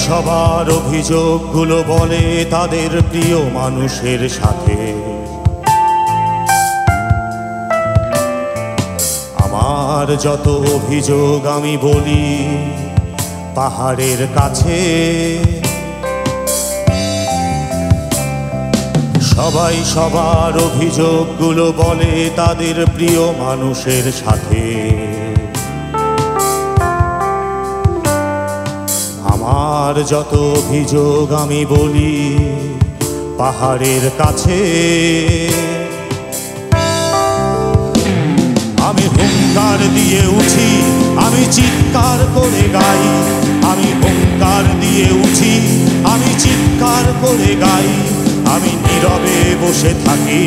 সবার অভিযোগগুলো বলে তাদের প্রিয় মানুষের সাথে। আমার যত অভিযোগ আমি বলি পাহাড়ের কাছে। সবাই সবার অভিযোগগুলো বলে তাদের প্রিয় মানুষের সাথে। আমার যত অভিযোগ আমি বলি পাহাড়ের কাছে। আমি হুঙ্কার দিয়ে উঠি, আমি চিৎকার করে গাই। আমি হুঙ্কার দিয়ে উঠি, আমি চিৎকার করে গাই। আমি নীরবে বসে থাকি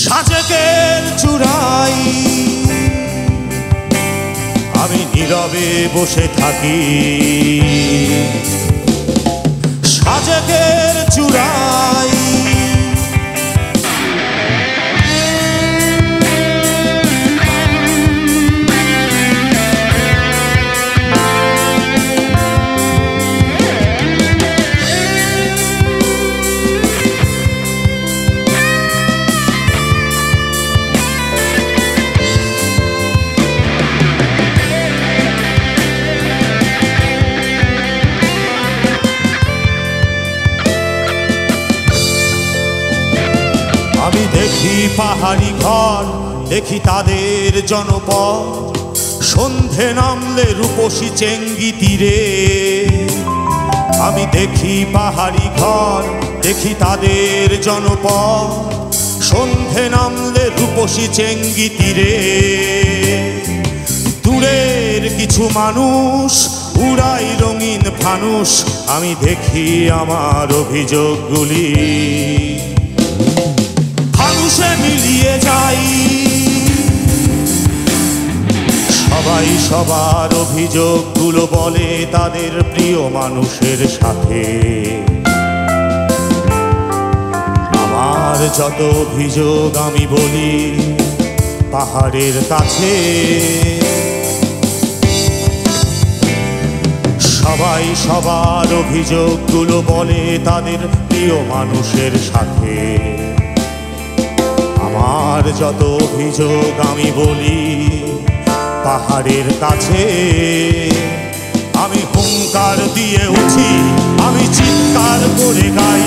সাজেকের চূড়ায়। আমি নীরবে বসে থাকি সাজেকের চূড়ায়। আমি দেখি পাহাড়ি ঘর, দেখি তাদের জনপদ। সন্ধে নামলে রূপসী চেঙ্গি তীরে। আমি দেখি পাহাড়ি ঘর, দেখি তাদের জনপদ। সন্ধে নামলে রূপসী চেঙ্গি তীরে। দূরের কিছু মানুষ উড়াই রঙিন ফানুস। আমি দেখি আমার অভিযোগগুলি ফানুসে মিলিয়ে যাই। সবাই সবার অভিযোগগুলো বলে তাদের প্রিয় মানুষের সাথে। আমার যত অভিযোগ আমি বলি পাহাড়ের কাছে। সবাই সবার অভিযোগগুলো বলে তাদের প্রিয় মানুষের সাথে। আমার যত অভিযোগ আমি বলি পাহাড়ের কাছে। আমি হুঙ্কার দিয়ে উঠি, আমি চিৎকার করে গাই।